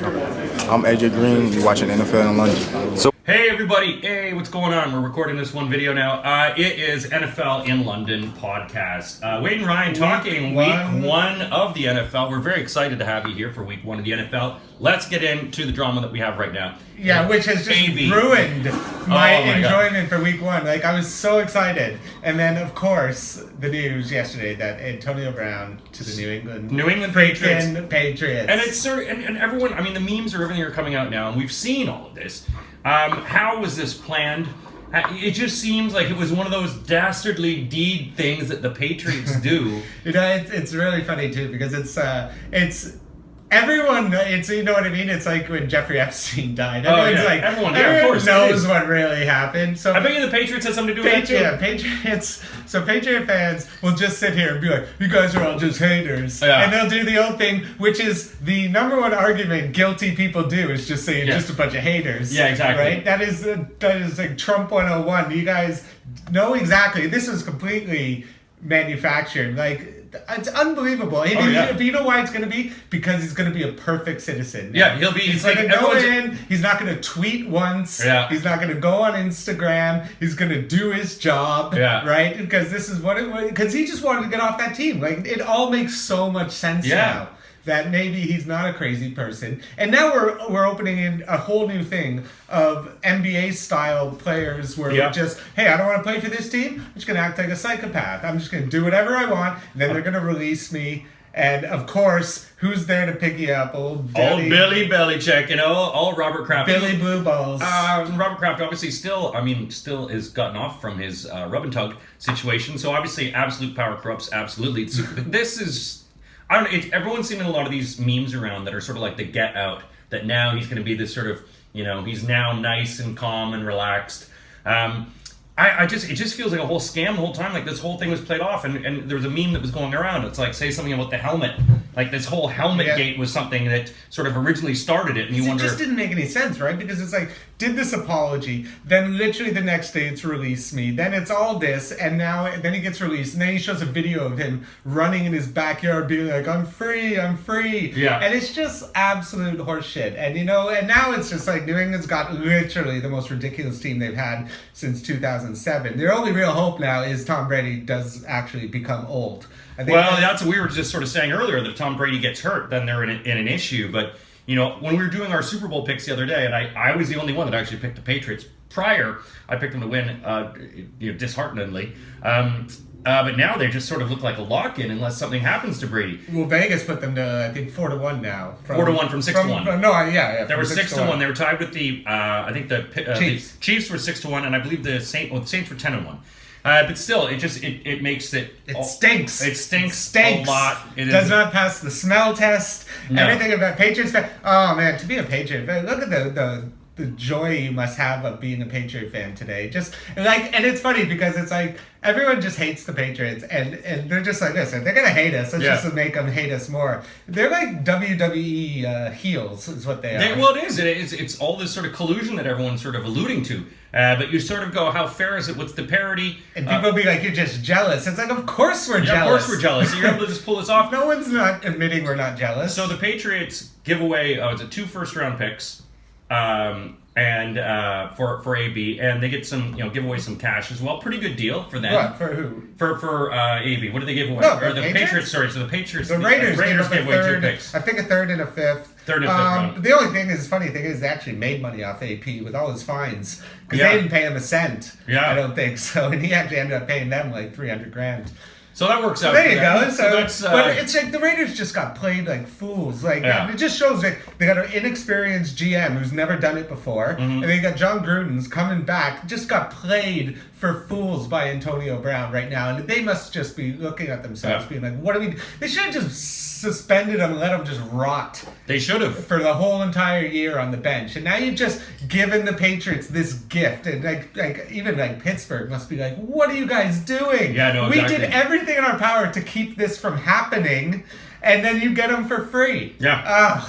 I'm AJ Green. You're watching NFL in London. Hey everybody, hey, what's going on? We're recording this one video now. It is NFL in London podcast. Wade and Ryan talking week one of the NFL. We're very excited to have you here for week one of the NFL. Let's get into the drama that we have right now. Yeah, which has just ruined my enjoyment for week one. Like, I was so excited. And then, of course, the news yesterday that Antonio Brown to the New England Patriots. And it's sort of, and everyone, I mean, the memes or everything are coming out now, and we've seen all of this. How was this planned? It just seems like it was one of those dastardly deed things that the Patriots do. It's really funny too, because everyone, you know what I mean? It's like when Jeffrey Epstein died. Everyone knows what really happened. So I bet you the Patriots had something to do with it too. So Patriot fans will just sit here and be like, you guys are all just haters. Yeah. And they'll do the old thing, which is the number one argument guilty people do, is just say you're just a bunch of haters. Yeah, exactly. Right? That is like Trump 101. You guys know exactly. This is completely manufactured. Like, it's unbelievable. And you know why it's going to be? Because he's going to be a perfect citizen. Yeah, he'll be. He's going to go in. He's not going to tweet once. Yeah. He's not going to go on Instagram. He's going to do his job. Yeah. Right? Because this is because he just wanted to get off that team. Like, it all makes so much sense now. That maybe he's not a crazy person. And now we're opening in a whole new thing of NBA-style players where we're just, hey, I don't want to play for this team. I'm just going to act like a psychopath. I'm just going to do whatever I want. And then they're going to release me. And, of course, who's there to pick you up? Old Billy Belichick, old Robert Kraft. Billy Blue Balls. Robert Kraft obviously still has gotten off from his rub and tug situation. So, obviously, absolute power corrupts absolutely. This is... I don't know, everyone's seen a lot of these memes around that are sort of like the get out, that now he's going to be this sort of, he's now nice and calm and relaxed. It just feels like a whole scam the whole time. Like, this whole thing was played off, and there was a meme that was going around. It's like, say something about the helmet. Like, this whole helmet gate was something that sort of originally started it, and you wonder... It just didn't make any sense, right? Because it's like, did this apology, then literally the next day it's release me, then it's all this, and then he gets released, and then he shows a video of him running in his backyard being like, I'm free. Yeah. And it's just absolute horseshit. And, and now it's just like, New England's got literally the most ridiculous team they've had since 2007. Their only real hope now is Tom Brady does actually become old. That's what we were just sort of saying earlier, that if Tom Brady gets hurt, then they're in an issue. But, when we were doing our Super Bowl picks the other day, and I was the only one that actually picked the Patriots. Prior, I picked them to win, dishearteningly. But now they just sort of look like a lock-in unless something happens to Brady. Well, Vegas put them to, I think, 4-1 now. 4-1 from 6-1. They were 6-1. They were tied with the, I think the Chiefs. The Chiefs were 6-1, and I believe the Saints were 10-1. But still, it makes it... It stinks. It stinks a lot. It does not pass the smell test. No. Everything about Patriots fan. Oh, man, to be a Patriot fan, look at the joy you must have of being a Patriot fan today. And it's funny because it's like, everyone just hates the Patriots, and they're just like, listen, they're going to hate us. Let's just make them hate us more. They're like WWE heels is what they are. Well, it is. It's all this sort of collusion that everyone's sort of alluding to. But you sort of go, how fair is it? What's the parody? And people be like, you're just jealous. It's like, of course we're jealous. Of course we're jealous. So you're able to just pull this off. No one's not admitting we're not jealous. So the Patriots give away, it's 2 first-round picks. And for AB, and they get some, give away some cash as well. Pretty good deal for them. What, for who? For AB. What did they give away? No, or the Patriots. Sorry, so the Patriots. The Raiders gave away 2 picks. I think a third and a fifth. Third and fifth round. The only funny thing is they actually made money off AP with all his fines because they didn't pay him a cent. Yeah, I don't think so, and he actually ended up paying them like $300,000. So that works out. There you go. So that's, but it's like the Raiders just got played like fools. Like it just shows that they got an inexperienced GM who's never done it before, and they got John Gruden's coming back. Just got played for fools by Antonio Brown right now, and they must just be looking at themselves, being like, "What do we?" They should have just suspended him and let him just rot. They should have for the whole entire year on the bench, and now you've just given the Patriots this gift, and even Pittsburgh must be like, "What are you guys doing?" Yeah, no, exactly. We did everything in our power to keep this from happening, and then you get them for free. Yeah.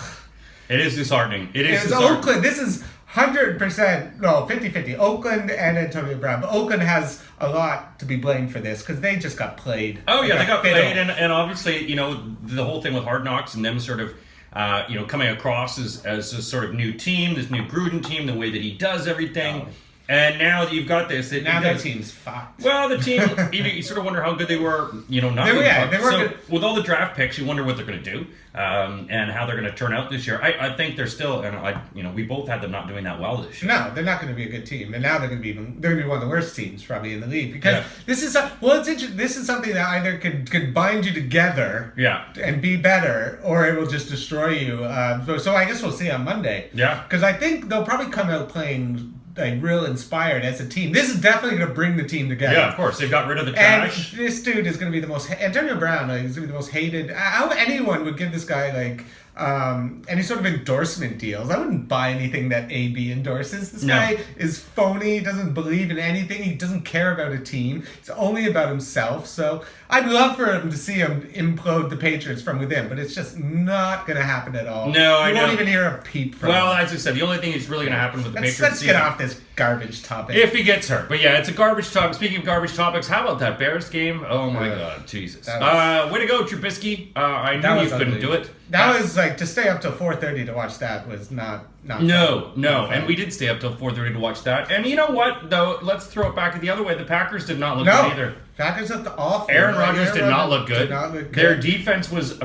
It is disheartening. It is disheartening. Oakland. This is 100%, no, 50-50. Oakland and Antonio Brown. But Oakland has a lot to be blamed for this because they just got played. Oh, yeah, they got played. And obviously, the whole thing with Hard Knocks and them sort of coming across as a sort of new team, this new Gruden team, the way that he does everything. And now that you've got this, now their team's fucked. Well, the team, you sort of wonder how good they were, not they were so good. with all the draft picks, you wonder what they're going to do and how they're going to turn out this year. I think they're still, and we both had them not doing that well this year. No, they're not going to be a good team, and now they're going to be one of the worst teams probably in the league because this is this is something that either could bind you together, and be better, or it will just destroy you. So I guess we'll see on Monday. Yeah, because I think they'll probably come out playing like real inspired as a team. This is definitely going to bring the team together. Yeah, of course. They've got rid of the trash. And this dude is going to be the most Antonio Brown. Is going to be the most hated. How anyone would give this guy any sort of endorsement deals? I wouldn't buy anything that AB endorses. This guy is phony. He doesn't believe in anything. He doesn't care about a team. It's only about himself. So I'd love for him to see him implode the Patriots from within, but it's just not going to happen at all. No, you won't even hear a peep from him. Well, as I said, the only thing that's really going to happen with the Patriots. Let's get off this garbage topic. If he gets hurt. But yeah, it's a garbage topic. Speaking of garbage topics, how about that Bears game? Oh my God, Jesus. Way to go, Trubisky. I knew you couldn't do it. That was to stay up till 4:30 to watch that was not No, fun. and we did stay up till 4:30 to watch that. And you know what, though? Let's throw it back the other way. The Packers did not look good either. Packers looked awful. Aaron Rodgers did not look good. Their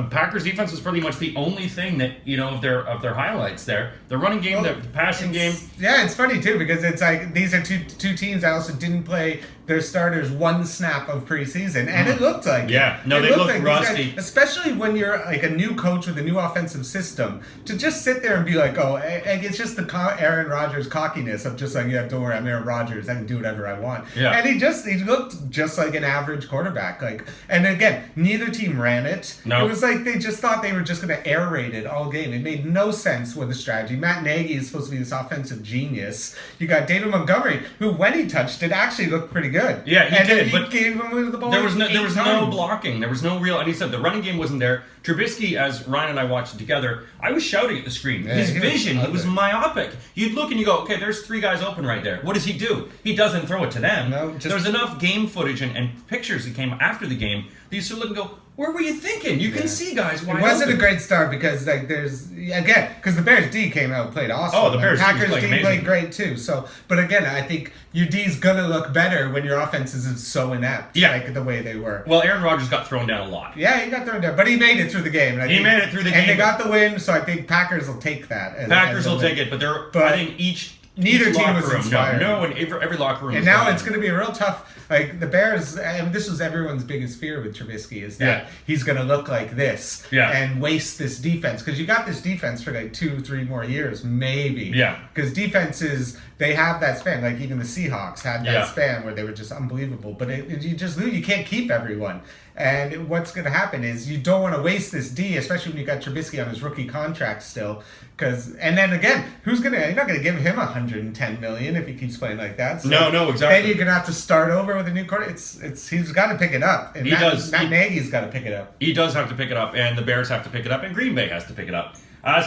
Packers' defense was pretty much the only thing that of their highlights there. The running game, the passing game. Yeah, it's funny too because it's like these are two teams that also didn't play their starters one snap of preseason, and it looked like they looked rusty. Especially when you're like a new coach with a new offensive system, to just sit there and be like, it's just the Aaron Rodgers cockiness of just like, don't worry, I'm Aaron Rodgers, I can do whatever I want. Yeah. And he looked just like an average quarterback. And again, neither team ran it. No. It was like they just thought they were just going to air raid it all game. It made no sense with the strategy. Matt Nagy is supposed to be this offensive genius. You got David Montgomery, who when he touched it actually looked pretty good. Yeah, he did. But gave him the ball. There was no blocking. There was no real. And he said the running game wasn't there. Trubisky, as Ryan and I watched it together, I was shouting at the screen. His vision, he was myopic. You'd look and you go, okay, there's three guys open right there. What does he do? He doesn't throw it to them. No, there was enough game footage and pictures that came after the game that you sort of look and go, where were you thinking? You can see guys wide open. It wasn't a great start because because the Bears D came out and played awesome. Oh, the Bears Packers D played great too. So, but again, I think your D's gonna look better when your offense is so inept, like the way they were. Well, Aaron Rodgers got thrown down a lot. Yeah, he got thrown down, but he made it through the game. And they got the win, so I think Packers will take that. Packers will take it, but I think neither team was room, inspired. No, and every locker room. And now it's going to be a real tough. Like the Bears, and this was everyone's biggest fear with Trubisky is that he's going to look like this and waste this defense because you got this defense for like 2-3 more years, maybe. Yeah. Because defenses, they have that span. Like even the Seahawks had that span where they were just unbelievable. But you can't keep everyone. And what's going to happen is you don't want to waste this D, especially when you got Trubisky on his rookie contract still. And then again, you're not going to give him $110 million if he keeps playing like that. So no, exactly. Then you're going to have to start over with a new quarterback. He's got to pick it up. And Matt Nagy's got to pick it up. He does have to pick it up, and the Bears have to pick it up, and Green Bay has to pick it up.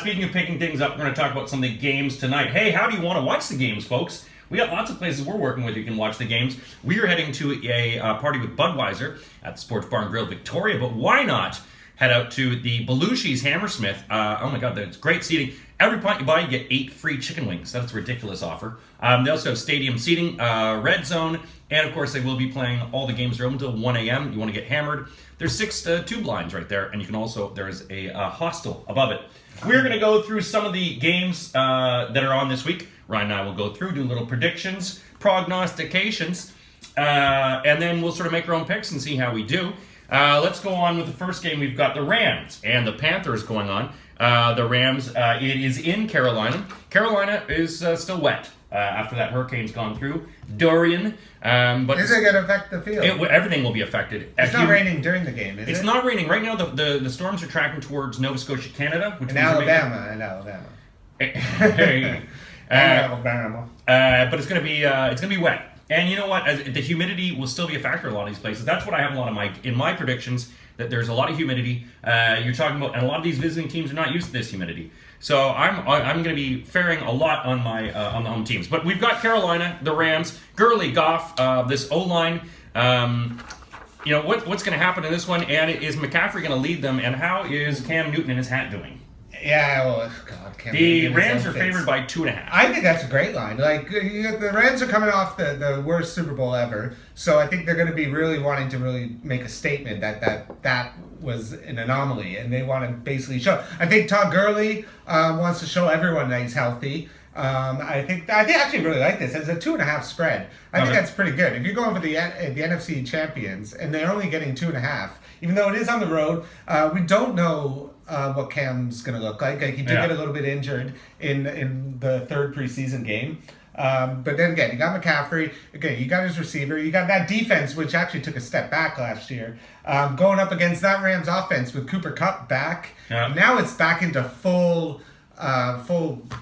Speaking of picking things up, we're going to talk about some of the games tonight. Hey, how do you want to watch the games, folks? We got lots of places we're working with you can watch the games. We are heading to a party with Budweiser at the Sports Bar and Grill Victoria, but why not head out to the Belushi's Hammersmith? Oh my God, that's great seating. Every pint you buy, you get 8 free chicken wings. That's a ridiculous offer. They also have stadium seating, red zone, and of course they will be playing all the games are open until 1 a.m. You want to get hammered. There's 6 tube lines right there, and you can also, there is a hostel above it. We're going to go through some of the games that are on this week. Ryan and I will go through, do little predictions, prognostications, and then we'll sort of make our own picks and see how we do. Let's go on with the first game. We've got the Rams and the Panthers going on. The Rams, it is in Carolina. Carolina is still wet after that hurricane's gone through. Dorian. But is it going to affect the field? Everything will be affected. It's not raining during the game, is it? It's not raining. Right now, the storms are tracking towards Nova Scotia, Canada. Which in Alabama. But it's going to be wet. And you know what? The humidity will still be a factor in a lot of these places. That's what I have a lot of in my predictions, that there's a lot of humidity. You're talking about, and a lot of these visiting teams are not used to this humidity. So I'm going to be faring a lot on my on the home teams. But we've got Carolina, the Rams, Gurley, Goff, this O-line. What's going to happen in this one? And is McCaffrey going to lead them? And how is Cam Newton in his hat doing? Yeah, well, God, can't The believe Rams his are outfits. favored by 2.5. I think that's a great line. Like the Rams are coming off the worst Super Bowl ever, so I think they're going to be really wanting to really make a statement that was an anomaly, and they want to basically show. I think Todd Gurley wants to show everyone that he's healthy. I actually really like this as a 2.5 spread. I think Okay. that's pretty good. If you're going for the NFC champions and they're only getting 2.5, even though it is on the road, we don't know what Cam's going to look like. Like he did get a little bit injured in the third preseason game. But then again, you got McCaffrey. Again, you got his receiver. You got that defense, which actually took a step back last year. Going up against that Rams offense with Cooper Kupp back. Yeah. Now it's back into full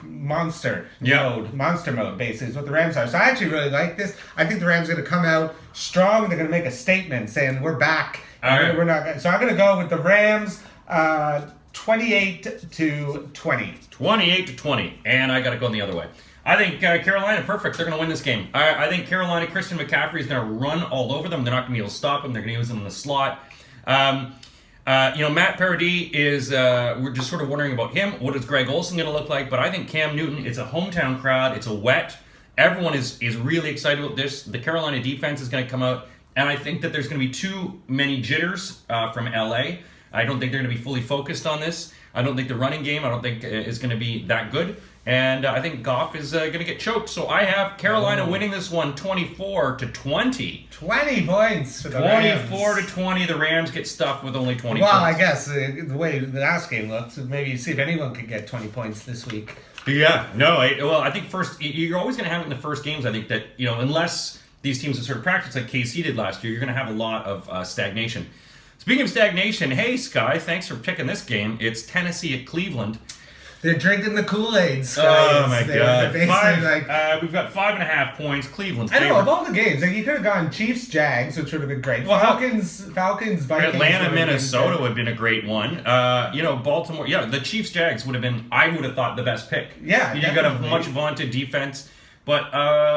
monster mode, basically, is what the Rams are. So I actually really like this. I think the Rams are going to come out strong. They're going to make a statement saying, we're back. All right. We're not. So I'm going to go with the Rams 28-20. 28-20, and I got to go the other way. I think Carolina, perfect. They're going to win this game. I think Carolina, Christian McCaffrey is going to run all over them. They're not going to be able to stop him. They're going to use him in the slot. Matt Paradis is, we're just sort of wondering about him. What is Greg Olsen going to look like? But I think Cam Newton, it's a hometown crowd. It's a wet. Everyone is really excited about this. The Carolina defense is going to come out. And I think that there's going to be too many jitters from LA. I don't think they're going to be fully focused on this. I don't think the running game, I don't think is going to be that good. And I think Goff is going to get choked. So I have Carolina winning this one 24-20. 20 points for the Rams. 24-20. The Rams get stuffed with only 20 Well, points. I guess the way the last game looked, maybe see if anyone could get 20 points this week. Yeah, no. I think first you're always going to have it in the first games. I think that unless these teams have sort of practiced like KC did last year, you're going to have a lot of stagnation. Speaking of stagnation, hey Sky, thanks for picking this game. It's Tennessee at Cleveland. They're drinking the Kool-Aid. Oh my They're God! basically We've got 5.5 points. Cleveland's I know, of favorite. all the games, like you could have gone Chiefs, Jags, which would have been great. Well, Falcons, Vikings. Atlanta, would have been Minnesota good. would have been a great one. Baltimore. Yeah, the Chiefs, Jags would have been. I would have thought the best pick. Yeah, you got a definitely. much vaunted defense, but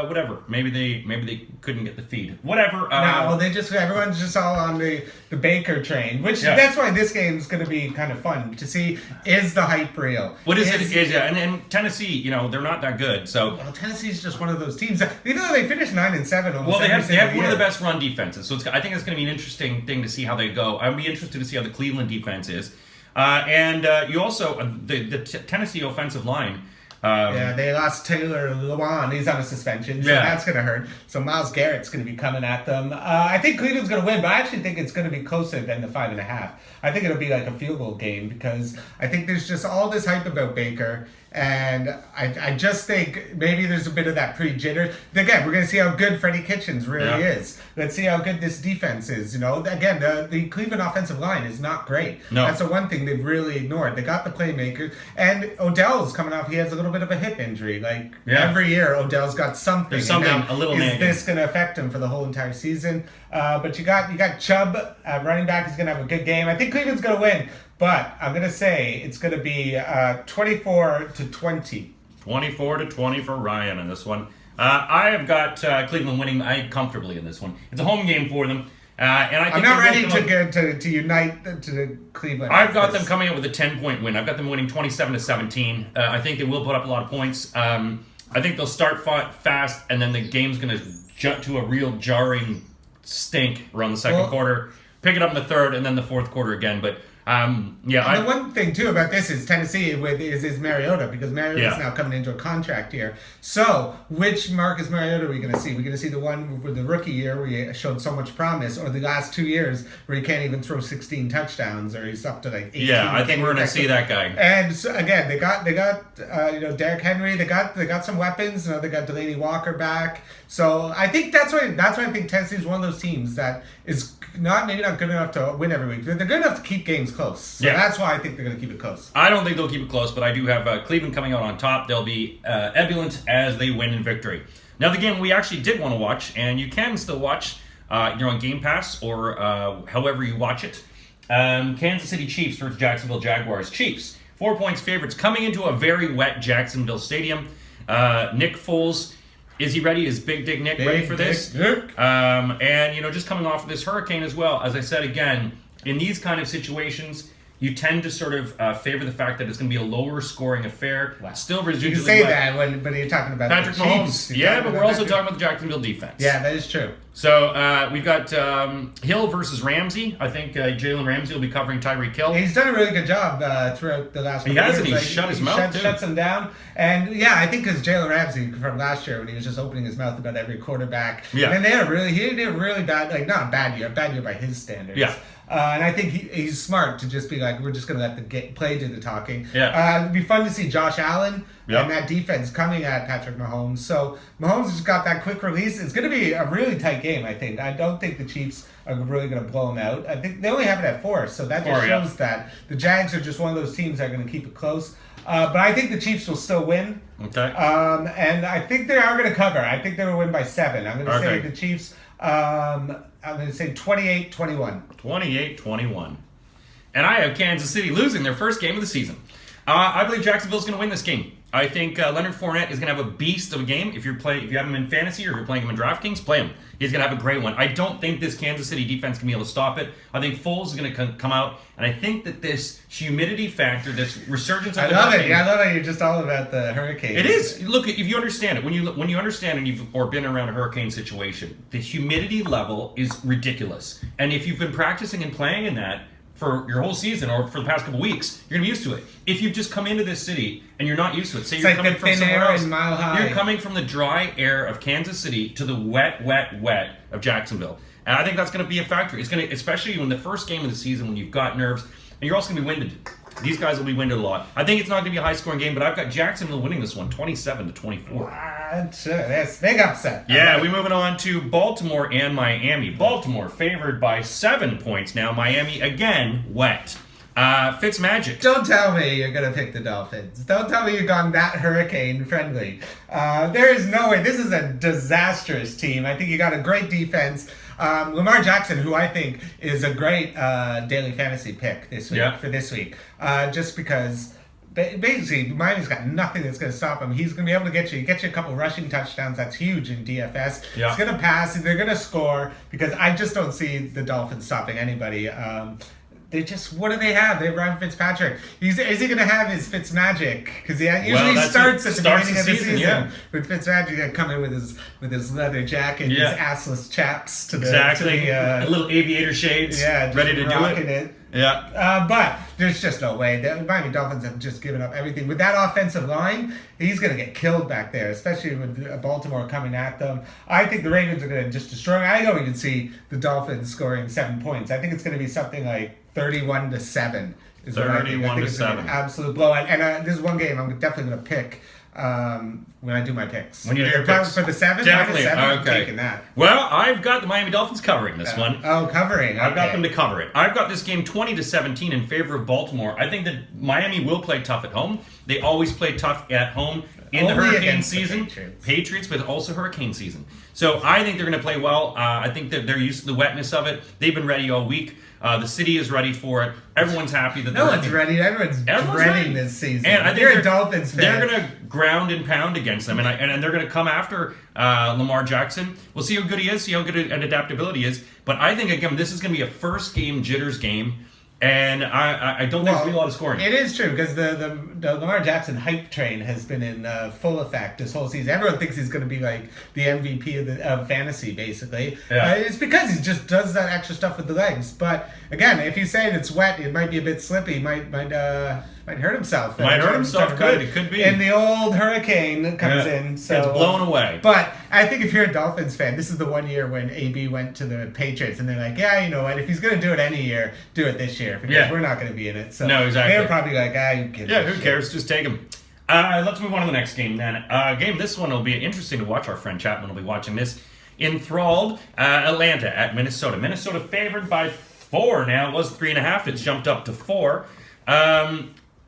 whatever. Maybe they couldn't get the feed. Whatever. No, everyone's just all on the Baker train, which Yeah. that's why this game is going to be kind of fun to see. Is the hype real? What is it? And Tennessee, they're not that good. So Well, Tennessee's just one of those teams that, even though they finished 9-7 almost well, they every have one single of the year. best run defenses. So I think it's going to be an interesting thing to see how they go. I'd be interested to see how the Cleveland defense is, and you also the Tennessee offensive line. Yeah, they lost Taylor Lewan. He's on a suspension, so Yeah. that's going to hurt. So Myles Garrett's going to be coming at them. I think Cleveland's going to win, but I actually think it's going to be closer than the 5.5. I think it'll be like a field goal game because I think there's just all this hype about Baker. And I just think maybe there's a bit of that pre-jitter. Again, we're going to see how good Freddie Kitchens really is. Let's see how good this defense is. Again, the Cleveland offensive line is not great. No. That's the one thing they've really ignored. They got the playmakers. And Odell's coming off. He has a little bit of a hip injury. Every year, Odell's got something. There's And something, now, a little is nagging. this going to affect him for the whole entire season? But you got Chubb at running back. He's going to have a good game. I think Cleveland's going to win. But I'm going to say it's going to be 24-20. 24-20 for Ryan in this one. I have got Cleveland winning comfortably in this one. It's a home game for them. And I think I'm not they ready will come to to unite to the Cleveland. I've got them coming out with a 10-point win. I've got them winning 27-17. I think they will put up a lot of points. I think they'll start fast, and then the game's going to jump to a real jarring stink around the second quarter. Pick it up in the third, and then the fourth quarter again. But the one thing too about this is Tennessee is Mariota, because Mariota's now coming into a contract here. So which Marcus Mariota are we going to see? We're going to see the one with the rookie year where he showed so much promise, or the last 2 years where he can't even throw 16 touchdowns, or he's up to like 18. Yeah, I think we're going to see that guy. And so, again, they got Derrick Henry. They got some weapons. They got Delaney Walker back. So I think that's why I think Tennessee is one of those teams that is maybe not good enough to win every week, but they're good enough to keep games close. So that's why I think they're going to keep it close. I don't think they'll keep it close, but I do have Cleveland coming out on top. They'll be ebullient as they win in victory. Now, the game we actually did want to watch, and you can still watch, you're on Game Pass or however you watch it. Kansas City Chiefs versus Jacksonville Jaguars. Chiefs, 4 points favorites, coming into a very wet Jacksonville stadium. Nick Foles, is he ready? Is Big Dick Nick ready for this? And just coming off of this hurricane as well. As I said again, in these kind of situations, you tend to sort of favor the fact that it's going to be a lower scoring affair. Wow. Still You residually can say wet. that but you're talking about Patrick the Chiefs. Mahomes. You're Yeah, but we're about also Patrick- talking about the Jacksonville defense. Yeah, that is true. So we've got Hill versus Ramsey. I think Jalen Ramsey will be covering Tyreek Hill. He's done a really good job throughout the last He couple has, years. and he's shut his mouth, too. Shuts him down. And yeah, I think because Jalen Ramsey from last year when he was just opening his mouth about every quarterback. Yeah. And he did a really bad, like not a bad year by his standards. Yeah. And I think he's smart to just be like, we're just going to let the play do the talking. Yeah. It'd be fun to see Josh Allen Yeah. and that defense coming at Patrick Mahomes. So Mahomes has got that quick release. It's going to be a really tight game, I think. I don't think the Chiefs are really going to blow him out. I think they only have it at 4, so that just 4, yeah. shows that the Jags are just one of those teams that are going to keep it close. But I think the Chiefs will still win. Okay. And I think they are going to cover. I think they will win by 7. I'm going to say Okay. the Chiefs, I'm going to say 28-21. 28-21. And I have Kansas City losing their first game of the season. I believe Jacksonville's going to win this game. I think Leonard Fournette is going to have a beast of a game. If you have him in fantasy or if you're playing him in DraftKings, play him. He's going to have a great one. I don't think this Kansas City defense can be able to stop it. I think Foles is going to come out, and I think that this humidity factor, this resurgence of I the love it. hurricane- Yeah, I love it. You're just all about the hurricane. It is. Look, if you understand it, when you understand and you've or been around a hurricane situation, the humidity level is ridiculous. And if you've been practicing and playing in that for your whole season or for the past couple weeks, you're gonna be used to it. If you've just come into this city and you're not used to it, say It's you're like coming the from thin somewhere air else, in Mile High. you're coming from the dry air of Kansas City to the wet of Jacksonville. And I think that's going to be a factor. It's going to, especially in the first game of the season when you've got nerves, and you're also going to be winded. These guys will be winded a lot. I think it's not going to be a high-scoring game, but I've got Jacksonville winning this one, 27-24. That's big upset. Yeah, we're moving on to Baltimore and Miami. Baltimore favored by 7 points now. Miami, again, wet. Fitzmagic. Don't tell me you're going to pick the Dolphins. Don't tell me you've gone that hurricane friendly. There is no way. This is a disastrous team. I think you got a great defense. Lamar Jackson, who I think is a great daily fantasy pick this week for this week, just because basically Miami's got nothing that's going to stop him. He's going to be able to get you a couple rushing touchdowns. That's huge in DFS. Yeah. He's going to pass. They're going to score because I just don't see the Dolphins stopping anybody. They just, what do they have? They have Ryan Fitzpatrick. Is he going to have his Fitzmagic? Because he usually starts at the beginning of the season. Yeah. With Fitzmagic come in with his leather jacket and his assless chaps to the Exactly. A little aviator shades. yeah, Ready to do rocking it. Yeah. But there's just no way. The Miami Dolphins have just given up everything. With that offensive line, he's going to get killed back there, especially with Baltimore coming at them. I think the Ravens are going to just destroy him. I don't even see the Dolphins scoring 7 points. I think it's going to be something like 31-7. 31-7. Absolute blowout. And this is one game I'm definitely going to pick when I do my picks. When you do your If I'm picks. for the 7, Definitely. -7, I'm Okay. taking that. Well, I've got the Miami Dolphins covering this one. Oh, covering. I've got Okay. them to cover it. I've got this game 20-17 in favor of Baltimore. I think that Miami will play tough at home. They always play tough at home in the Only hurricane against the season. Patriots. But also hurricane season. So I think they're going to play well. I think that they're used to the wetness of it. They've been ready all week. The city is ready for it. Everyone's happy that No they're one's ready. Everyone's dreading ready. this season. And I think you're they're a Dolphins fan. They're going to ground and pound against them, and they're going to come after Lamar Jackson. We'll see how good he is, see how good an adaptability is. But I think again, this is going to be a first game jitters game, and I don't think there's going to be a lot of scoring. It is true because the Lamar Jackson hype train has been in full effect this whole season. Everyone thinks he's going to be like the MVP of fantasy, basically. Yeah. It's because he just does that extra stuff with the legs. But again, if you say it's wet, it might be a bit slippy. Might hurt himself. Might hurt himself. Good. It could be. And the old hurricane comes in. So Gets blown away. But I think if you're a Dolphins fan, this is the one year when AB went to the Patriots, and they're like, yeah, you know what? If he's going to do it any year, do it this year because we're not going to be in it. So No, exactly. They're probably like, who cares? Yeah, who cares? Just take him. Let's move on to the next game then. This one will be interesting to watch. Our friend Chapman will be watching this. Enthralled, Atlanta at Minnesota. Minnesota favored by 4 now. It was 3.5. It's jumped up to 4.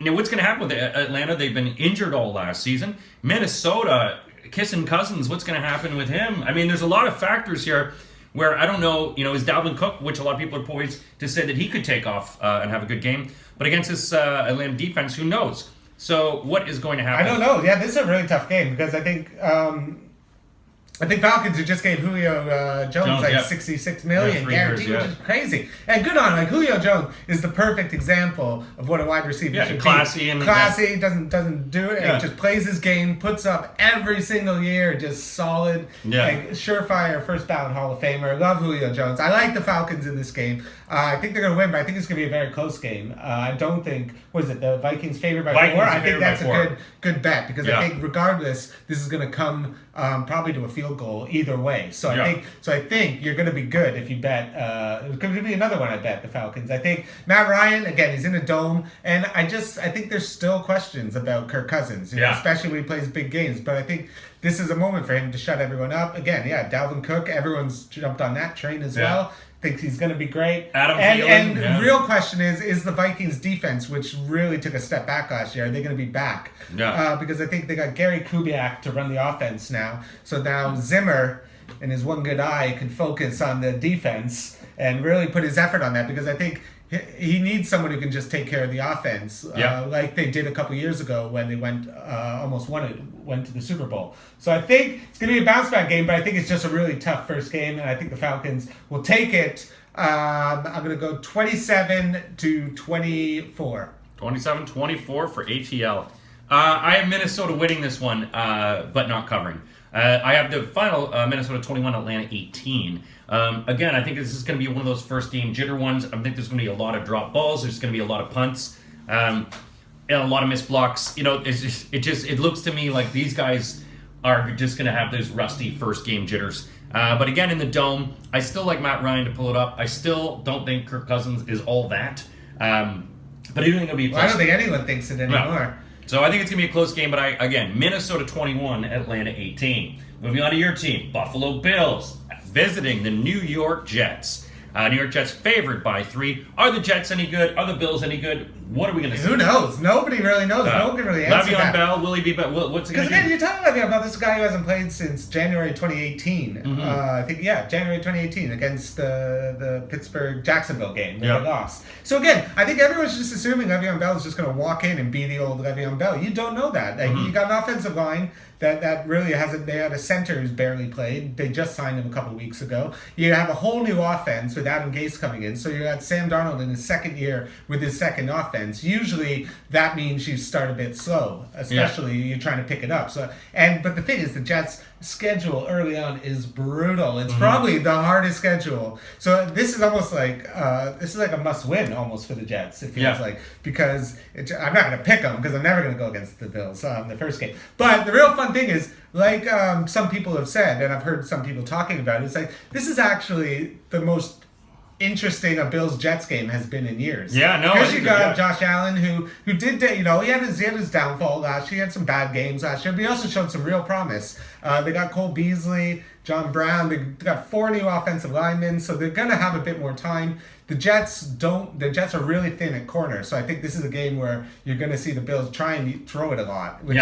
Now, what's going to happen with Atlanta? They've been injured all last season. Minnesota, kissing cousins. What's going to happen with him? I mean, there's a lot of factors here where I don't know, is Dalvin Cook, which a lot of people are poised to say that he could take off and have a good game. But against this Atlanta defense, who knows? So what is going to happen? I don't know. Yeah, this is a really tough game because I think I think Falcons who just gave Julio Jones like yeah. $66 million Yeah, 3 guaranteed, years, which is crazy. And good on him. Like Julio Jones is the perfect example of what a wide receiver Yeah, should classy be. and- Classy, doesn't do it. Yeah. Just plays his game, puts up every single year, just solid. Yeah. Like surefire first ballot Hall of Famer. Love Julio Jones. I like the Falcons in this game. I think they're going to win, but I think it's going to be a very close game. I don't think, what is it, the Vikings favored by Vikings 4? are I think favored by that's 4. a good bet because Yeah. I think regardless, this is going to come probably to a field goal either way. So Yeah. I think you're going to be good if you bet. It's going to be another one. I bet the Falcons. I think Matt Ryan again. He's in a dome, and I think there's still questions about Kirk Cousins, you know, Yeah. especially when he plays big games. But I think this is a moment for him to shut everyone up. Again, yeah, Dalvin Cook. Everyone's jumped on that train as Yeah. well. Thinks he's going to be great. Adam and Thielen, yeah. real question is the Vikings defense, which really took a step back last year, are they going to be back? Yeah. Because I think they got Gary Kubiak to run the offense now. So now Zimmer and his one good eye can focus on the defense and really put his effort on that because I think he needs someone who can just take care of the offense, Yeah. like they did a couple years ago when they went to the Super Bowl. So I think it's going to be a bounce back game, but I think it's just a really tough first game, and I think the Falcons will take it. I'm going to go 27-24. 27-24 for ATL. I have Minnesota winning this one, but not covering. I have the final Minnesota 21, Atlanta 18. Again, I think this is going to be one of those first game jitter ones. I think there's going to be a lot of drop balls. There's going to be a lot of punts, and a lot of missed blocks. You know, it looks to me like these guys are just going to have those rusty first game jitters. But again, in the dome, I still like Matt Ryan to pull it up. I still don't think Kirk Cousins is all that. But I do think it'll be a close I don't think anyone thinks it anymore. So I think it's going to be a close game, but again, Minnesota 21, Atlanta 18. Moving on to your team, Buffalo Bills, visiting the New York Jets. New York Jets favored by 3. Are the Jets any good? Are the Bills any good? What are we going to see? Who knows? Nobody really knows. No one can really answer Le'Veon that. Bell, will he be back? What's he going Because to do? again, you're talking about this guy who hasn't played since January 2018. Mm-hmm. I think, January 2018 against the Pittsburgh-Jacksonville game that Yeah. they lost. So again, I think everyone's just assuming Le'Veon Bell is just going to walk in and be the old Le'Veon Bell. You don't know that. Like, Mm-hmm. You got an offensive line that really hasn't. They had a center who's barely played. They just signed him a couple weeks ago. You have a whole new offense with Adam Gase coming in. So you got Sam Darnold in his second year with his second offense. Usually that means you start a bit slow, especially you're trying to pick it up. But the thing is, the Jets' schedule early on is brutal. It's probably the hardest schedule. So this is almost like a must-win almost for the Jets. It feels like because I'm not going to pick them because I'm never going to go against the Bills the first game. But the real fun thing is, like some people have said, and I've heard some people talking about it, it's like this is actually the most interesting a Bills-Jets game has been in years. Yeah, no, Because I you think got that, Josh Allen who did, he had his downfall last year. He had some bad games last year, but he also showed some real promise. They got Cole Beasley, John Brown. They got 4 new offensive linemen, so they're going to have a bit more time. The Jets are really thin at corner, so I think this is a game where you're going to see the Bills try and throw it a lot, which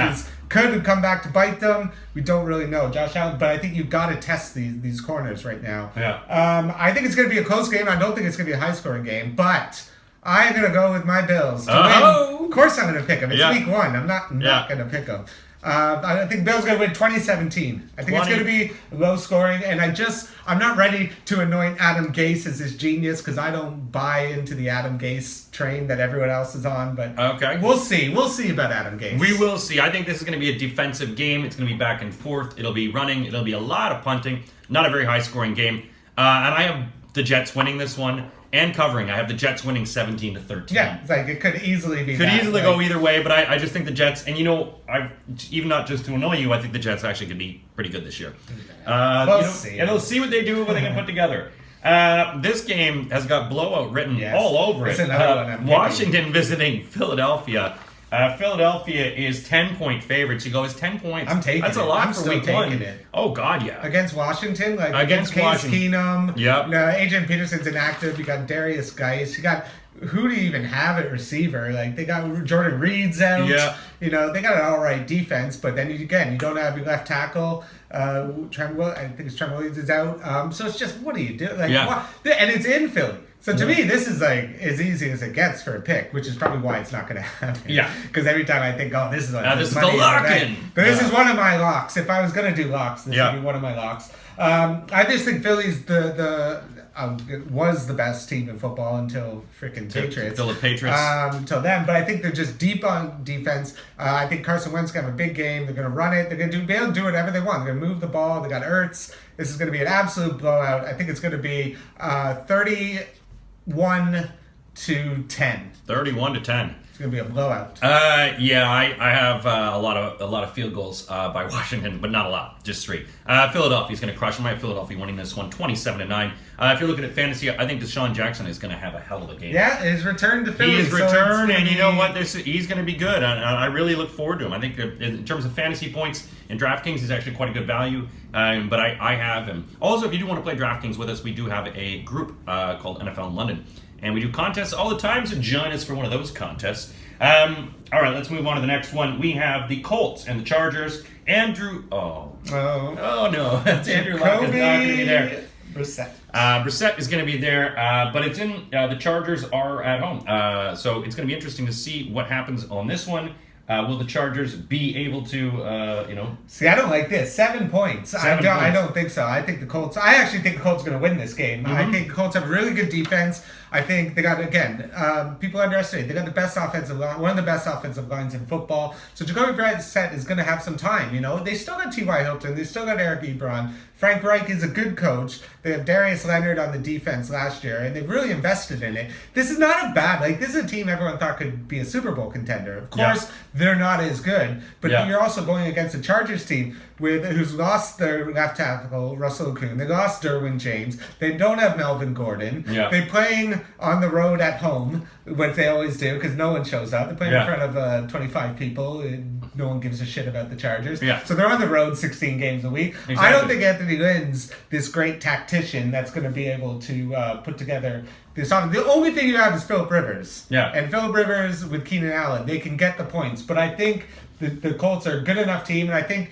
could come back to bite them. We don't really know, Josh Allen, but I think you've got to test these corners right now. Yeah. I think it's going to be a close game. I don't think it's going to be a high-scoring game, but I'm going to go with my Bills to win. Of course I'm going to pick them. It's week 1. I'm not going to pick them. I think Bill's going to win 2017. I think it's going to be low scoring, and I'm not ready to anoint Adam Gase as this genius because I don't buy into the Adam Gase train that everyone else is on. But we'll see. We'll see about Adam Gase. We will see. I think this is going to be a defensive game. It's going to be back and forth. It'll be running. It'll be a lot of punting. Not a very high-scoring game. And I have the Jets winning this one and covering. I have the Jets winning 17-13. Yeah, it's like it could easily be. Go either way, but I just think the Jets, and I've even not just to annoy you, I think the Jets actually could be pretty good this year. We'll see. And we'll see what they do, what they can put together. This game has got blowout written all over it. Washington visiting Philadelphia. Philadelphia is 10-point favorites. You go, it's 10 points. I'm taking That's a it. lot I'm for still week 1. taking it. Oh, God, yeah. Against Washington? Like Against Case Washington. Keenum. Yep. Adrian Peterson's inactive. You got Darius Geis. You got... Who do you even have at receiver? Like, they got Jordan Reed's out. Yeah. They got an all right defense, but then, you don't have your left tackle. I think it's Trent Williams is out. So it's just, what do you do? And it's in Philly. So to me, this is like as easy as it gets for a pick, which is probably why it's not going to happen. Yeah. Because every time I think, oh, this is this is the money in lock-in. bank. But this Yeah. is one of my locks. If I was going to do locks, this Yeah. would be one of my locks. I just think Philly's was the best team in football until freaking Patriots. Till the Patriots. Until then, but I think they're just deep on defense. I think Carson Wentz going to have a big game. They're going to run it. They're going to be able to do whatever they want. They're going to move the ball. They got Ertz. This is going to be an absolute blowout. I think it's going to be 31-10. 31-10. It's going to be a blowout. Yeah, I have a lot of field goals by Washington, but not a lot, just 3. Philadelphia's going to crush them. I have Philadelphia winning this one, 27-9. If you're looking at fantasy, I think Deshaun Jackson is going to have a hell of a game. Yeah, his return to Philly. He is so it's returned, gonna and you be- know what? He's going to be good. I really look forward to him. I think in terms of fantasy points in DraftKings, he's actually quite a good value. But I have him. Also, if you do want to play DraftKings with us, we do have a group called NFL in London. And we do contests all the time, so join us for one of those contests. All right, let's move on to the next one. We have the Colts and the Chargers. Andrew, oh no, that's Andrew Luck is not going to be there. Brissett. Brissett is going to be there, but it's in the Chargers are at home, so it's going to be interesting to see what happens on this one. Will the Chargers be able to, See, I don't like this. 7 points. I don't think so. I think the Colts. I actually think the Colts are going to win this game. Mm-hmm. I think the Colts have a really good defense. I think they got people underestimate. They got the best offensive line, one of the best offensive lines in football. So Jacoby Brissett is going to have some time. They still got T.Y. Hilton. They still got Eric Ebron. Frank Reich is a good coach. They have Darius Leonard on the defense last year, and they've really invested in it. This is not a bad. This is a team everyone thought could be a Super Bowl contender. Of course, they're not as good, but you're also going against a Chargers team who's lost their left tackle, Russell Okung. They lost Derwin James. They don't have Melvin Gordon. Yeah. They're playing on the road at home, what they always do, because no one shows up. They're playing in front of 25 people. And no one gives a shit about the Chargers. Yeah. So they're on the road 16 games a week. Exactly. I don't think Anthony Lynn's this great tactician that's going to be able to put together this offense. The only thing you have is Phillip Rivers. Yeah. And Phillip Rivers with Keenan Allen, they can get the points. But I think the Colts are a good enough team, and I think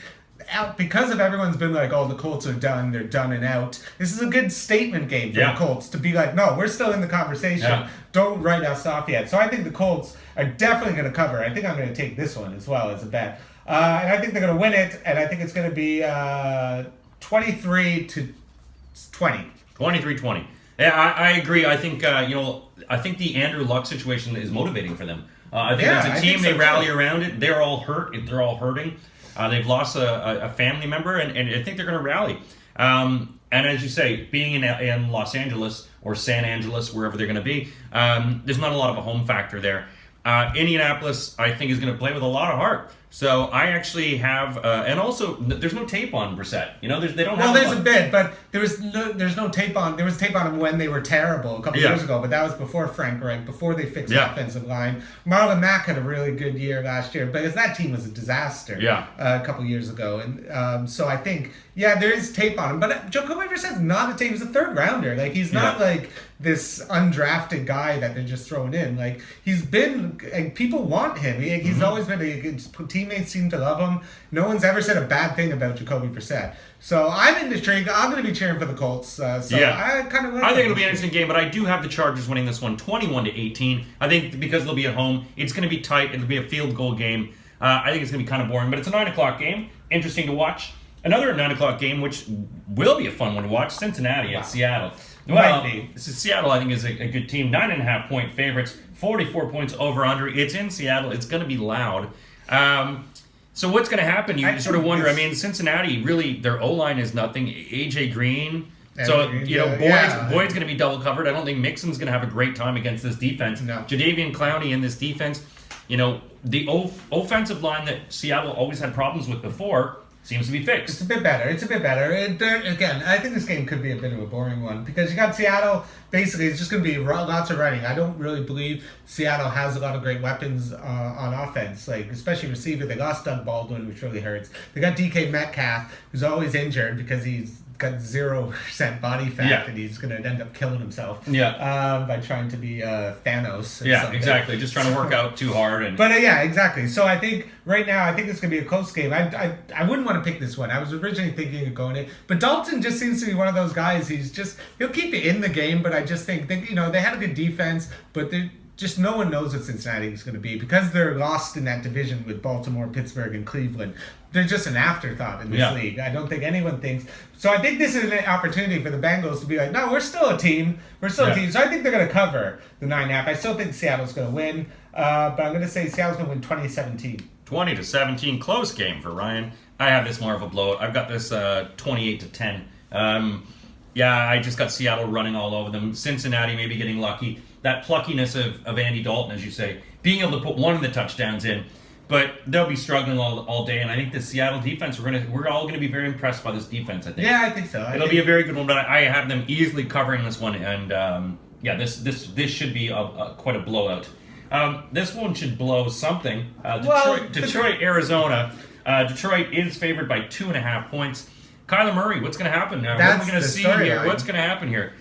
because of everyone's been like, oh, the Colts are done, they're done and out. This is a good statement game for the Colts to be like, no, we're still in the conversation. Yeah. Don't write us off yet. So I think the Colts are definitely going to cover. I think I'm going to take this one as well as a bet. And I think they're going to win it, and I think it's going to be 23-20. 23-20. Yeah, I agree. I think I think the Andrew Luck situation is motivating for them. I think as a team, they rally around it. They're all hurt. They're all hurting. They've lost a family member, and I think they're going to rally. And as you say, being in Los Angeles or San Angeles, wherever they're going to be, there's not a lot of a home factor there. Indianapolis, I think, is going to play with a lot of heart. So I actually have, and also there's no tape on Brissett. They don't have. Well, there's a bit, but there's no tape on. There was tape on him when they were terrible a couple years ago, but that was before Frank Reich, before they fixed the offensive line. Marlon Mack had a really good year last year, because that team was a disaster. A couple years ago, and so I think there is tape on him, but Jacoby Brissett's not a tape. He's a third rounder. He's not like this undrafted guy that they're just throwing in. He's been, people want him. He's always been his teammates seem to love him. No one's ever said a bad thing about Jacoby Brissett. So I'm intrigued. I'm going to be cheering for the Colts. I kind of like I think it'll be an interesting game, but I do have the Chargers winning this one 21-18. I think because they'll be at home, it's going to be tight. It'll be a field goal game. I think it's going to be kind of boring, but it's a 9 o'clock game. Interesting to watch. Another 9 o'clock game, which will be a fun one to watch, Cincinnati at Seattle. Well, Seattle, I think, is a good team. 9.5 point favorites, 44 points over under. It's in Seattle. It's going to be loud. So what's going to happen? You sort of wonder. Cincinnati, really, their O-line is nothing. A.J. Green. So, Boyd's going to be double covered. I don't think Mixon's going to have a great time against this defense. No. Jadeveon Clowney in this defense. The offensive line that Seattle always had problems with before seems to be fixed. It's a bit better. Again, I think this game could be a bit of a boring one because you got Seattle. Basically, it's just going to be lots of running. I don't really believe Seattle has a lot of great weapons on offense, especially receiver. They lost Doug Baldwin, which really hurts. They got DK Metcalf, who's always injured because he's got 0% body fat, Yeah. and he's going to end up killing himself. Yeah. By trying to be Thanos. Or Yeah, something. exactly. Just trying to work out too hard. And But yeah, exactly. So I think right now, I think it's going to be a close game. I wouldn't want to pick this one. I was originally thinking of going it, but Dalton just seems to be one of those guys. He'll keep you in the game, but I just think they had a good defense, but they just no one knows what Cincinnati is going to be because they're lost in that division with Baltimore, Pittsburgh, and Cleveland. They're just an afterthought in this league. I don't think anyone thinks. So I think this is an opportunity for the Bengals to be like, no, we're still a team. We're still a team. So I think they're going to cover the 9.5. I still think Seattle's going to win, but I'm going to say Seattle's going to win 2017. 20-17, close game for Ryan. I have this more of a blowout. I've got this 28-10. I just got Seattle running all over them. Cincinnati maybe getting lucky. That pluckiness of Andy Dalton, as you say, being able to put one of the touchdowns in, but they'll be struggling all day. And I think the Seattle defense, we're all going to be very impressed by this defense. I think. Yeah, I think so. It'll be a very good one, but I have them easily covering this one. And this should be quite a blowout. This one should blow something. Detroit, Arizona. Detroit is favored by 2.5 points. Kyler Murray, what's going to happen? What are we going to see here? What's going to happen here?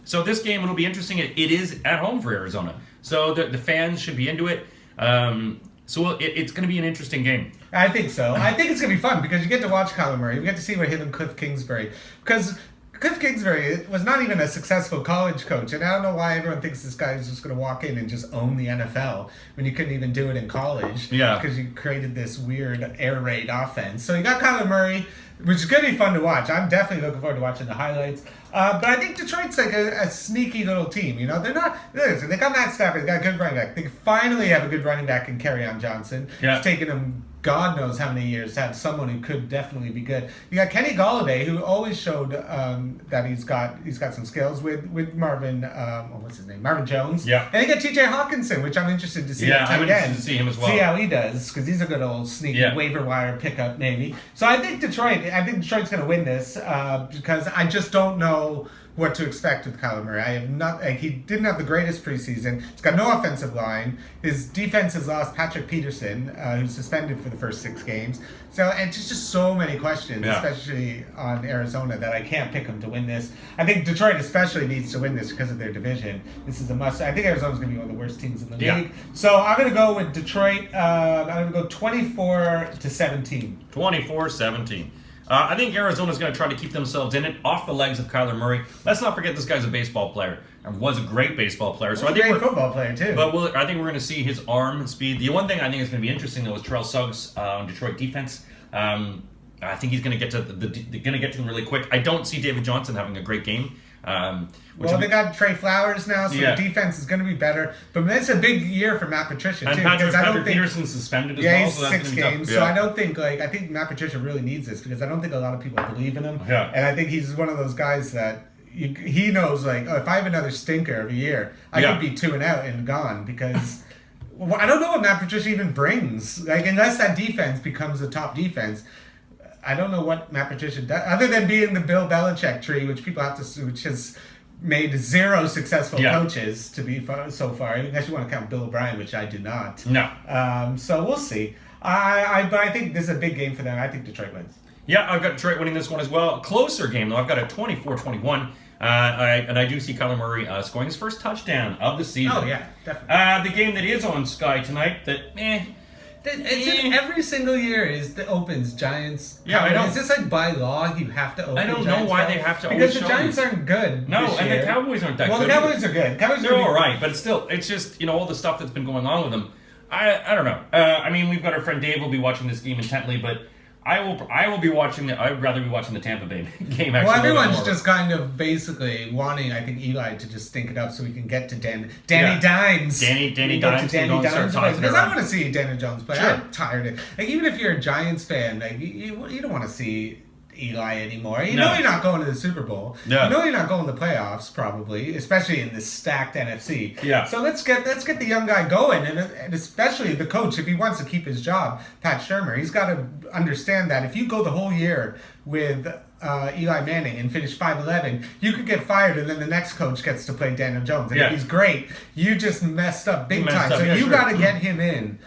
So this game, it'll be interesting. It is at home for Arizona. So the fans should be into it. It's going to be an interesting game. I think so. I think it's going to be fun because you get to watch Kyler Murray. You get to see what him and Cliff Kingsbury. Because Cliff Kingsbury was not even a successful college coach. And I don't know why everyone thinks this guy is just going to walk in and just own the NFL when you couldn't even do it in college. Yeah. Because you created this weird air raid offense. So you got Kyler Murray, which is going to be fun to watch. I'm definitely looking forward to watching the highlights. But I think Detroit's like a sneaky little team. They're not. Listen, they got Matt Stafford. They got a good running back. They finally have a good running back in Kerryon Johnson. Yeah. It's taken them God knows how many years to have someone who could definitely be good. You got Kenny Golladay, who always showed that he's got some skills with Marvin. What's his name? Marvin Jones. Yeah. And you got T.J. Hawkinson, which I'm interested to see. Yeah, I'm interested to see him as well. See how he does, because he's a good old sneaky waiver wire pickup, maybe. So I think Detroit's going to win this because I just don't know what to expect with Kyler Murray. I have not. He didn't have the greatest preseason. He's got no offensive line. His defense has lost Patrick Peterson, who's suspended for the first 6 games. So and just so many questions, especially on Arizona, that I can't pick them to win this. I think Detroit especially needs to win this because of their division. This is a must. I think Arizona's going to be one of the worst teams in the league. So I'm going to go with Detroit. I'm going to go 24-17. 24-17. I think Arizona's going to try to keep themselves in it off the legs of Kyler Murray. Let's not forget this guy's a baseball player and was a great baseball player. So I think a great football player too. But I think we're going to see his arm speed. The one thing I think is going to be interesting though is Terrell Suggs on Detroit defense. I think he's going to get to them really quick. I don't see David Johnson having a great game. They got Trey Flowers now, so the defense is going to be better. But it's a big year for Matt Patricia too. And Patrick Peterson's suspended as well. He's so 6 games. So I don't think I think Matt Patricia really needs this because I don't think a lot of people believe in him. Yeah. And I think he's one of those guys that he knows if I have another stinker of a year, I could be 2-out and gone because. I don't know what Matt Patricia even brings. Unless that defense becomes a top defense, I don't know what Matt Patricia does other than being the Bill Belichick tree, which people have to, which has made 0 successful coaches to be so far. Unless you want to count Bill O'Brien, which I do not. No. So we'll see. But I think this is a big game for them. I think Detroit wins. Yeah, I've got Detroit winning this one as well. Closer game though. I've got a 24-21. I do see Kyler Murray scoring his first touchdown of the season. Oh yeah, definitely. The game that is on Sky tonight. Every single year opens Giants. Yeah, I know. Is this by law you have to open? I don't Giants know why now? they have to. Because the Giants aren't good. No, this and year. the Cowboys aren't that good. Well, the Cowboys are good. They're all right, but it's just all the stuff that's been going on with them. I don't know. We've got our friend Dave will be watching this game intently, but I will be watching I'd rather be watching the Tampa Bay game. Actually, well, everyone's just kind of basically wanting, I think, Eli to just stink it up so we can get to Danny Dimes. Danny Dimes. Because I want to see Daniel Jones play. Sure. I'm tired of it. Even if you're a Giants fan, you don't want to see Eli anymore. You know you're not going to the Super Bowl. Yeah. You know you're not going to the playoffs probably, especially in this stacked NFC. Yeah. So let's get the young guy going, and especially the coach if he wants to keep his job, Pat Shurmur. He's got to understand that if you go the whole year with Eli Manning and finish 5-11, you could get fired, and then the next coach gets to play Daniel Jones. And if he's great, you just messed up big time. So you got to get him in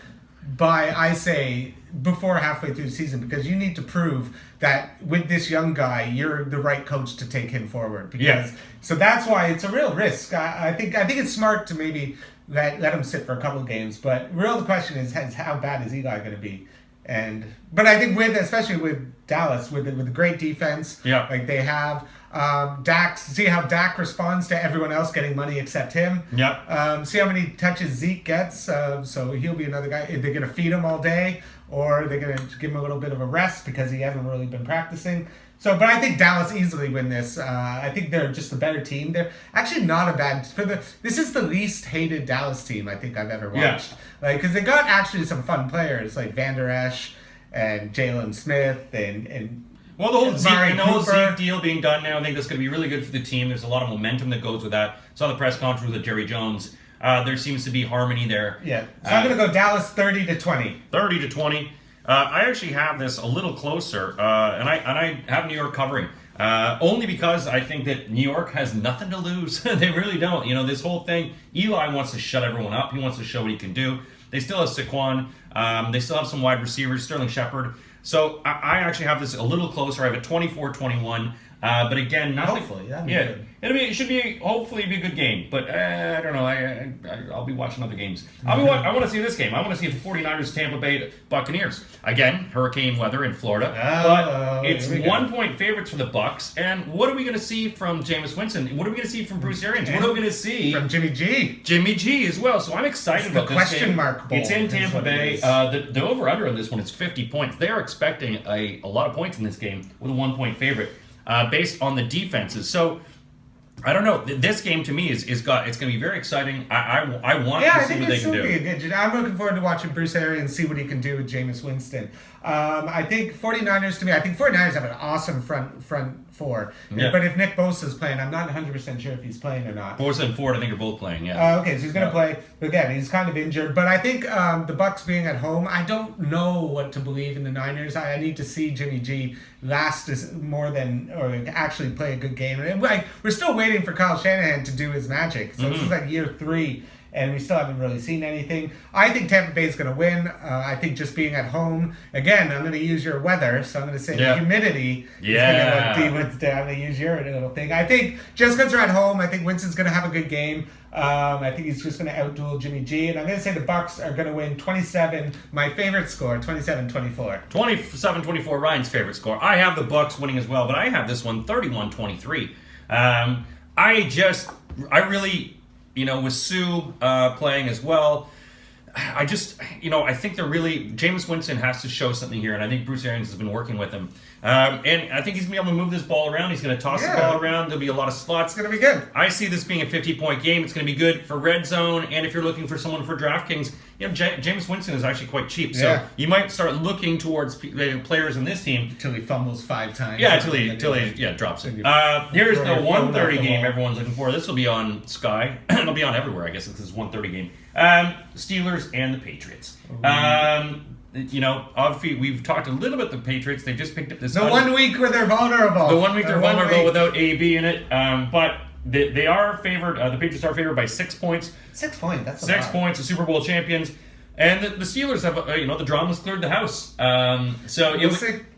by, I say, before halfway through the season, because you need to prove that with this young guy, you're the right coach to take him forward. Because, So that's why it's a real risk. I think it's smart to maybe let him sit for a couple of games. But the question is how bad is Eli going to be? But I think especially with Dallas, with the great defense, like they have, Dak, see how Dak responds to everyone else getting money except him. See how many touches Zeke gets. So he'll be another guy. They're going to feed him all day, or they're going to give him a little bit of a rest because he hasn't really been practicing. But I think Dallas easily win this. I think they're just a better team. They're actually not a bad this is the least hated Dallas team I think I've ever watched. Because they got actually some fun players like Van Der Esch and Jalen Smith and well, the whole Cooper. Zeke deal being done now, I think that's going to be really good for the team. There's a lot of momentum that goes with that. Saw the press conference with Jerry Jones. There seems to be harmony there. Yeah. So I'm going to go Dallas 30-20. 30-20. I actually have this a little closer, and I have New York covering. Only because I think that New York has nothing to lose. They really don't. This whole thing, Eli wants to shut everyone up. He wants to show what he can do. They still have Saquon. They still have some wide receivers, Sterling Shepard. So I actually have this a little closer. I have a 24-21. But again, nothing. Hopefully, that'd be good. It should be hopefully be a good game. But I don't know. I'll be watching other games. I want to see this game. I want to see the 49ers Tampa Bay Buccaneers. Again, hurricane weather in Florida. But it's 1-point favorites for the Bucs. And what are we going to see from Jameis Winston? What are we going to see from Bruce Arians? What are we going to see from Jimmy G? Jimmy G as well. So I'm excited about this question game. mark bowl. It's in Tampa Bay. The over-under on this one is 50 points. They are expecting a lot of points in this game with a 1-point favorite. Based on the defenses. So I don't know. This game to me it's going to be very exciting. I want to see what they can do. I'm looking forward to watching Bruce Arians see what he can do with Jameis Winston. I think 49ers have an awesome front four. Yeah. But if Nick Bosa's playing, I'm not 100% sure if he's playing or not. Bosa and Ford, I think, are both playing. Yeah. Okay, so he's going to play. Again, he's kind of injured. But I think the Bucs being at home, I don't know what to believe in the Niners. I need to see Jimmy G last more than, or actually play a good game. And we're still waiting for Kyle Shanahan to do his magic. So this is like year 3. And we still haven't really seen anything. I think Tampa Bay is going to win. I think just being at home, again, I'm going to use your weather. So I'm going to say the humidity is going to I'm going to use your little thing. I think just because they're at home, I think Winston's going to have a good game. I think he's just going to outduel Jimmy G. And I'm going to say the Bucs are going to win 27, my favorite score, 27-24. 27-24, Ryan's favorite score. I have the Bucs winning as well, but I have this one 31-23. I really... with Sue playing as well, I think they're really... Jameis Winston has to show something here, and I think Bruce Arians has been working with him. And I think he's going to be able to move this ball around. He's going to toss the ball around. There'll be a lot of slots. It's going to be good. I see this being a 50-point game. It's going to be good for red zone, and if you're looking for someone for DraftKings, Jameis Winston is actually quite cheap. So you might start looking towards players in this team. Until he fumbles 5 times. Yeah, until he drops it. Here's the 1:30 game everyone's looking for. This will be on Sky. It'll be on everywhere, I guess, if this is 1:30 game. Steelers and the Patriots. Obviously, we've talked a little bit about the Patriots. They just picked up this... The 1 week where they're vulnerable. The 1 week they're vulnerable without AB in it. But they are favored. The Patriots are favored by 6 points. 6 points, that's a 6 lot. points, the Super Bowl champions. And the Steelers have, the drama's cleared the house. So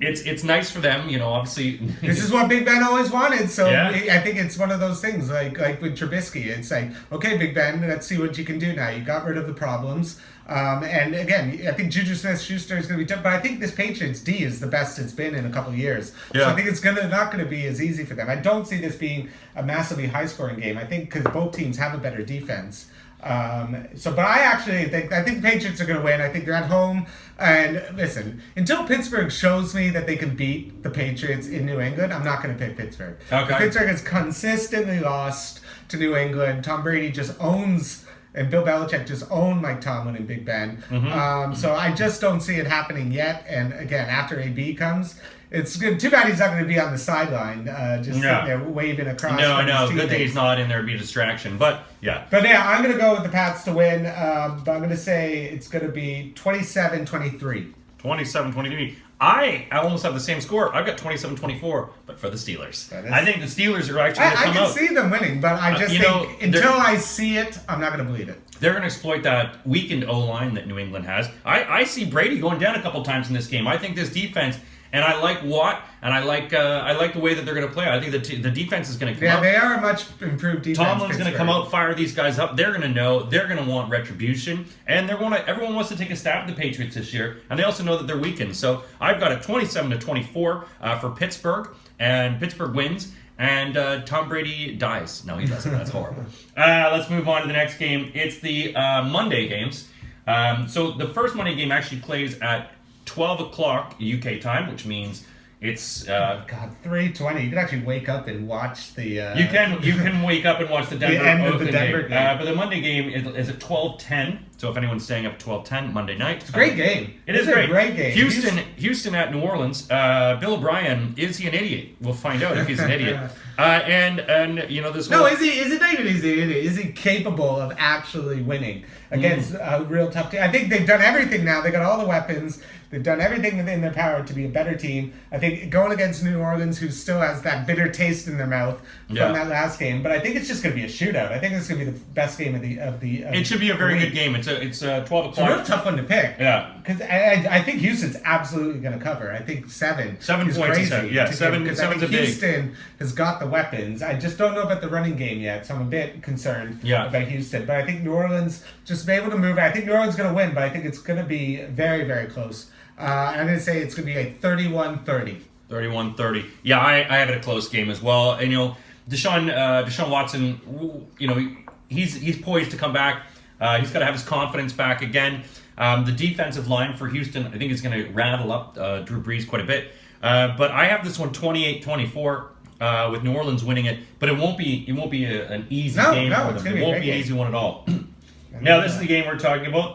it's nice for them, obviously. This is what Big Ben always wanted. So I think it's one of those things, like with Trubisky. It's like, okay, Big Ben, let's see what you can do now. You got rid of the problems. And again, I think Juju Smith-Schuster is going to be tough, but I think this Patriots D is the best it's been in a couple of years. So I think it's not going to be as easy for them. I don't see this being a massively high-scoring game. I think because both teams have a better defense. But I actually think the Patriots are going to win. I think they're at home. And listen, until Pittsburgh shows me that they can beat the Patriots in New England, I'm not going to pick Pittsburgh. Okay. Pittsburgh has consistently lost to New England. Tom Brady just owns, and Bill Belichick just owned Mike Tomlin and Big Ben. So I just don't see it happening yet. And again, after AB comes, it's good. Too bad he's not going to be on the sideline, sitting there waving across. No, I know. Good thing he's not in there to be a distraction. But yeah. But yeah, I'm going to go with the Pats to win. But I'm going to say it's going to be 27-23. 27-23. I almost have the same score. I've got 27-24, but for the Steelers. I think the Steelers are actually going to come out. I can see them winning, but I just think until I see it, I'm not going to believe it. they're going to exploit that weakened O-line that New England has. I see Brady going down a couple times in this game. I think this defense, and I like Watt, and I like the way that they're going to play. I think the defense is going to come Yeah, out. they are a much improved defense. Tomlin's going to come out, fire these guys up. They're going to know. They're going to want retribution, and everyone wants to take a stab at the Patriots this year, and they also know that they're weakened. So I've got a 27-24 for Pittsburgh, and Pittsburgh wins. And Tom Brady dies. No, he doesn't. That's horrible. Let's move on to the next game. It's the Monday games. So the first Monday game actually plays at 12 o'clock UK time, which means it's... God, 3:20. You can actually wake up and watch the... You can wake up and watch the Denver end of the Oakland Denver game. But the Monday game is at 12:10. So if anyone's staying up 12:10 Monday night, It's a great game. It is It's great. a great game. Houston at New Orleans. Bill O'Brien, is he an idiot? We'll find out if he's an idiot. And you know this. No, whole, is it not even is he capable of actually winning against a real tough team? I think they've done everything now. They got all the weapons. They've done everything within their power to be a better team. I think going against New Orleans, who still has that bitter taste in their mouth from that last game, but I think it's just going to be a shootout. I think it's going to be the best game of the. It should be a very good game. It's 12 o'clock. It's a real tough one to pick. Yeah. Because I think Houston's absolutely going to cover. I think 7 7 is points. crazy. Yeah, to 7. give, 'cause I 7's think a big. Houston has got the weapons. I just don't know about the running game yet, so I'm a bit concerned about Houston. But I think New Orleans just be able to move. I think New Orleans is going to win, but I think it's going to be very, very close. I'm going to say it's going to be a 31-30. 31-30. Yeah, I have it a close game as well. And Deshaun Watson, he's poised to come back. He's got to have his confidence back again. The defensive line for Houston, I think, is going to rattle up Drew Brees quite a bit. But I have this one 28-24 with New Orleans winning it. But it won't be an easy game for them. It won't be an easy one at all. Now, this is the game we're talking about.